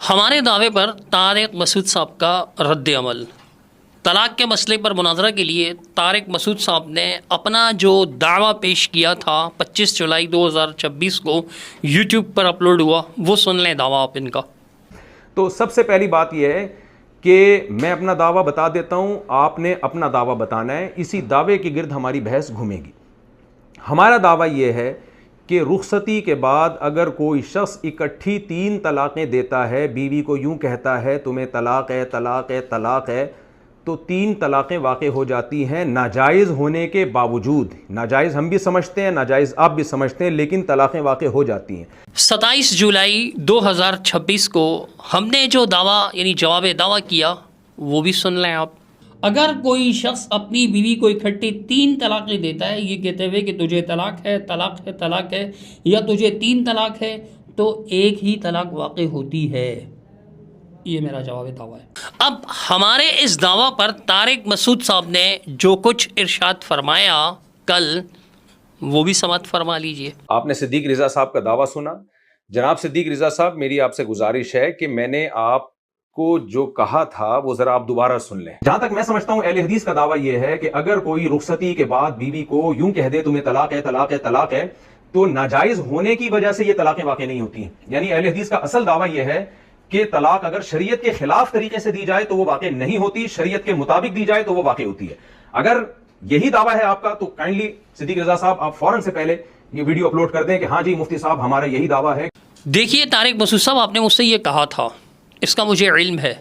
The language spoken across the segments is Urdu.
ہمارے دعوے پر طارق مسعود صاحب کا رد عمل۔ طلاق کے مسئلے پر مناظرہ کے لیے طارق مسعود صاحب نے اپنا جو دعویٰ پیش کیا تھا 25 جولائی 2026 کو یوٹیوب پر اپلوڈ ہوا، وہ سن لیں دعویٰ آپ ان کا۔ تو سب سے پہلی بات یہ ہے کہ میں اپنا دعویٰ بتا دیتا ہوں، آپ نے اپنا دعویٰ بتانا ہے، اسی دعوے کے گرد ہماری بحث گھومے گی۔ ہمارا دعویٰ یہ ہے کہ رخصتی کے بعد اگر کوئی شخص اکٹھی 3 طلاقیں دیتا ہے، بیوی کو یوں کہتا ہے تمہیں طلاق ہے طلاق ہے طلاق ہے، تو 3 طلاقیں واقع ہو جاتی ہیں ناجائز ہونے کے باوجود۔ ناجائز ہم بھی سمجھتے ہیں، ناجائز آپ بھی سمجھتے ہیں، لیکن طلاقیں واقع ہو جاتی ہیں۔ 27 جولائی 2026 کو ہم نے جو دعویٰ یعنی جواب دعویٰ کیا وہ بھی سن لیں آپ۔ اگر کوئی شخص اپنی بیوی کو اکٹھے 3 طلاقیں دیتا ہے، یہ کہتے ہوئے کہ تجھے طلاق ہے طلاق ہے طلاق ہے، یا تجھے 3 طلاق ہے، تو ایک ہی طلاق واقع ہوتی ہے۔ یہ میرا جواب دعویٰ ہے۔ اب ہمارے اس دعویٰ پر طارق مسعود صاحب نے جو کچھ ارشاد فرمایا کل، وہ بھی سماعت فرما لیجئے۔ آپ نے صدیق رضا صاحب کا دعویٰ سنا۔ جناب صدیق رضا صاحب، میری آپ سے گزارش ہے کہ میں نے آپ کو جو کہا تھا وہ ذرا آپ دوبارہ سن لیں۔ جہاں تک میں سمجھتا ہوں اہل حدیث کا دعویٰ یہ ہے کہ اگر کوئی رخصتی کے بعد بیوی کو یوں کہہ دے تمہیں طلاق ہے طلاق ہے طلاق ہے، تو ناجائز ہونے کی وجہ سے یہ طلاقیں واقع نہیں ہوتی ہیں۔ یعنی اہل حدیث کا اصل دعویٰ یہ ہے کہ طلاق اگر شریعت کے خلاف طریقے سے دی جائے تو وہ واقع نہیں ہوتی، شریعت کے مطابق دی جائے تو وہ واقع ہوتی ہے۔ اگر یہی دعویٰ ہے آپ کا تو کائنڈلی صدیق رضا صاحب آپ فوراً سے پہلے یہ ویڈیو اپلوڈ کر دیں کہ ہاں جی مفتی صاحب ہمارا یہی دعویٰ ہے۔ دیکھیے طارق مسعود صاحب، آپ نے مجھ سے یہ کہا تھا، اس کا مجھے علم ہے،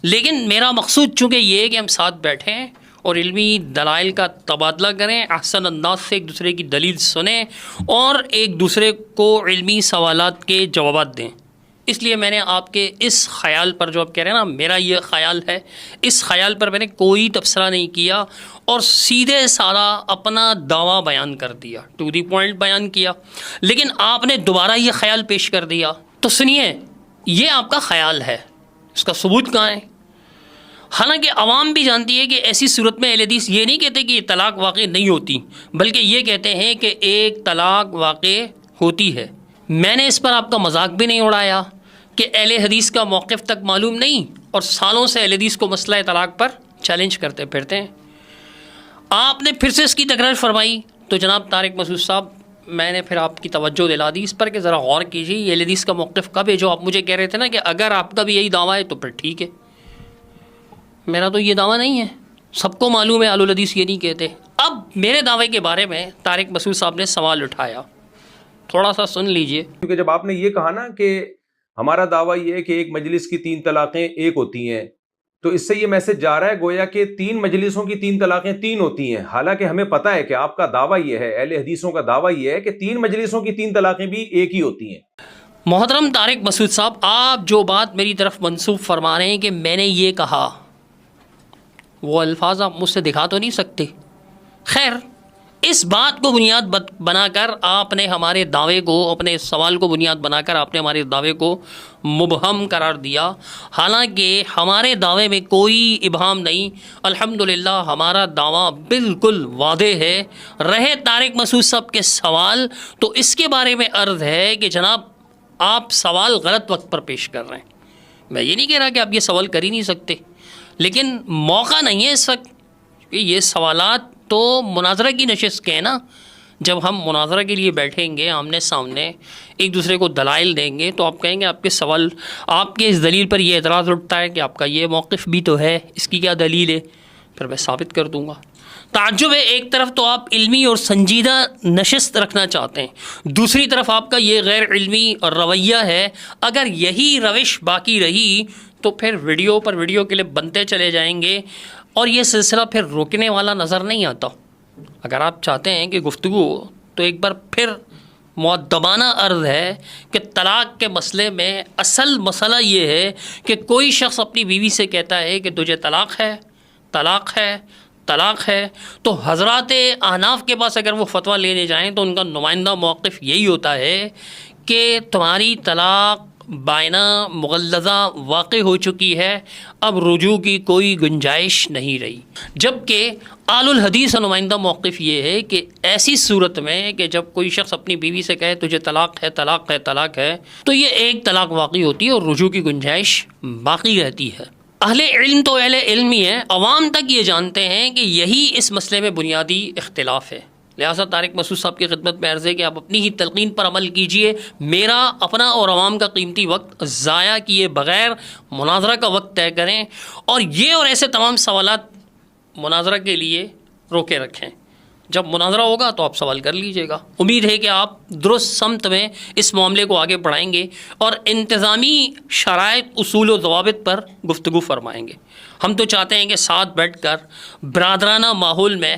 لیکن میرا مقصود چونکہ یہ ہے کہ ہم ساتھ بیٹھیں اور علمی دلائل کا تبادلہ کریں، احسن انداز سے ایک دوسرے کی دلیل سنیں اور ایک دوسرے کو علمی سوالات کے جوابات دیں۔ اس لیے میں نے آپ کے اس خیال پر جو آپ کہہ رہے ہیں نا میرا یہ خیال ہے، اس خیال پر میں نے کوئی تبصرہ نہیں کیا اور سیدھے سادہ اپنا دعویٰ بیان کر دیا، ٹو دی پوائنٹ بیان کیا۔ لیکن آپ نے دوبارہ یہ خیال پیش کر دیا، تو سنیے، یہ آپ کا خیال ہے، اس کا ثبوت کہاں ہے؟ حالانکہ عوام بھی جانتی ہے کہ ایسی صورت میں اہل حدیث یہ نہیں کہتے کہ یہ طلاق واقع نہیں ہوتی، بلکہ یہ کہتے ہیں کہ ایک طلاق واقع ہوتی ہے۔ میں نے اس پر آپ کا مذاق بھی نہیں اڑایا کہ اہل حدیث کا موقف تک معلوم نہیں، اور سالوں سے اہل حدیث کو مسئلہ طلاق پر چیلنج کرتے پھرتے ہیں۔ آپ نے پھر سے اس کی تکرار فرمائی، تو جناب طارق مسعود صاحب میں نے پھر آپ کی توجہ دلا دی اس پر کہ ذرا غور کیجیے یہ اہل حدیث کا موقف کب ہے، جو آپ مجھے کہہ رہے تھے نا کہ اگر آپ کا بھی یہی دعویٰ ہے تو پھر ٹھیک ہے۔ میرا تو یہ دعویٰ نہیں ہے، سب کو معلوم ہے اہل الحدیث یہ نہیں کہتے۔ اب میرے دعوے کے بارے میں طارق مسعود صاحب نے سوال اٹھایا، تھوڑا سا سن لیجئے۔ کیونکہ جب آپ نے یہ کہا نا کہ ہمارا دعویٰ یہ ہے کہ ایک مجلس کی 3 طلاقیں ایک ہوتی ہیں، تو اس سے یہ میسج جا رہا ہے گویا کہ 3 مجلسوں کی 3 طلاقیں 3 ہوتی ہیں، حالانکہ ہمیں پتہ ہے کہ آپ کا دعویٰ یہ ہے، اہل حدیثوں کا دعویٰ یہ ہے کہ 3 مجلسوں کی 3 طلاقیں بھی ایک ہی ہوتی ہیں۔ محترم طارق مسعود صاحب، آپ جو بات میری طرف منسوب فرما رہے ہیں کہ میں نے یہ کہا، وہ الفاظ آپ مجھ سے دکھا تو نہیں سکتے۔ خیر، اس بات کو بنیاد بنا کر آپ نے ہمارے دعوے کو، اپنے اس سوال کو بنیاد بنا کر آپ نے ہمارے دعوے کو مبہم قرار دیا، حالانکہ ہمارے دعوے میں کوئی ابہام نہیں۔ الحمدللہ ہمارا دعویٰ بالکل واضح ہے۔ رہے طارق مسعود صاحب کے سوال، تو اس کے بارے میں عرض ہے کہ جناب آپ سوال غلط وقت پر پیش کر رہے ہیں۔ میں یہ نہیں کہہ رہا کہ آپ یہ سوال کر ہی نہیں سکتے، لیکن موقع نہیں ہے اس وقت، کہ یہ سوالات تو مناظرہ کی نشست کے ہیں نا۔ جب ہم مناظرہ کے لیے بیٹھیں گے آمنے سامنے، ایک دوسرے کو دلائل دیں گے، تو آپ کہیں گے آپ کے سوال، آپ کے اس دلیل پر یہ اعتراض اٹھتا ہے کہ آپ کا یہ موقف بھی تو ہے، اس کی کیا دلیل ہے؟ پھر میں ثابت کر دوں گا۔ تعجب ہے، ایک طرف تو آپ علمی اور سنجیدہ نشست رکھنا چاہتے ہیں، دوسری طرف آپ کا یہ غیر علمی رویہ ہے۔ اگر یہی روش باقی رہی تو پھر ویڈیو پر ویڈیو کے لیے بنتے چلے جائیں گے اور یہ سلسلہ پھر روکنے والا نظر نہیں آتا۔ اگر آپ چاہتے ہیں کہ گفتگو، تو ایک بار پھر مؤدبانہ عرض ہے کہ طلاق کے مسئلے میں اصل مسئلہ یہ ہے کہ کوئی شخص اپنی بیوی سے کہتا ہے کہ تجھے طلاق ہے طلاق ہے طلاق ہے، تو حضرات احناف کے پاس اگر وہ فتویٰ لینے جائیں تو ان کا نمائندہ موقف یہی ہوتا ہے کہ تمہاری طلاق بائنا مغلظہ واقع ہو چکی ہے، اب رجوع کی کوئی گنجائش نہیں رہی۔ جبکہ آل الحدیث کا نمائندہ موقف یہ ہے کہ ایسی صورت میں کہ جب کوئی شخص اپنی بیوی سے کہے تجھے طلاق ہے طلاق ہے طلاق ہے، تو یہ ایک طلاق واقع ہوتی ہے اور رجوع کی گنجائش باقی رہتی ہے۔ اہل علم تو اہل علم ہی ہیں، عوام تک یہ جانتے ہیں کہ یہی اس مسئلے میں بنیادی اختلاف ہے۔ لہٰذا طارق مسعود صاحب کی خدمت میں عرض ہے کہ آپ اپنی ہی تلقین پر عمل کیجئے، میرا اپنا اور عوام کا قیمتی وقت ضائع کیے بغیر مناظرہ کا وقت طے کریں، اور یہ اور ایسے تمام سوالات مناظرہ کے لیے روکے رکھیں۔ جب مناظرہ ہوگا تو آپ سوال کر لیجئے گا۔ امید ہے کہ آپ درست سمت میں اس معاملے کو آگے بڑھائیں گے اور انتظامی شرائط، اصول و ضوابط پر گفتگو فرمائیں گے۔ ہم تو چاہتے ہیں کہ ساتھ بیٹھ کر برادرانہ ماحول میں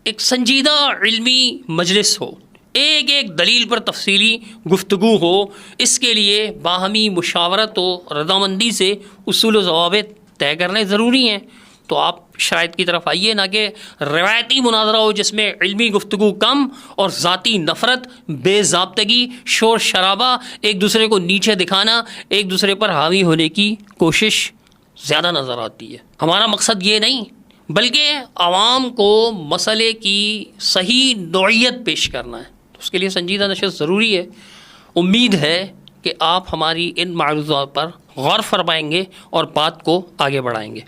ایک سنجیدہ علمی مجلس ہو، ایک ایک دلیل پر تفصیلی گفتگو ہو۔ اس کے لیے باہمی مشاورت و رضامندی سے اصول و ضوابط طے کرنے ضروری ہیں۔ تو آپ شرائط کی طرف آئیے، نہ کہ روایتی مناظرہ ہو جس میں علمی گفتگو کم اور ذاتی نفرت، بے ضابطگی، شور شرابہ، ایک دوسرے کو نیچے دکھانا، ایک دوسرے پر حاوی ہونے کی کوشش زیادہ نظر آتی ہے۔ ہمارا مقصد یہ نہیں بلکہ عوام کو مسئلے کی صحیح نوعیت پیش کرنا ہے، تو اس کے لیے سنجیدہ نشست ضروری ہے۔ امید ہے کہ آپ ہماری ان معروضات پر غور فرمائیں گے اور بات کو آگے بڑھائیں گے۔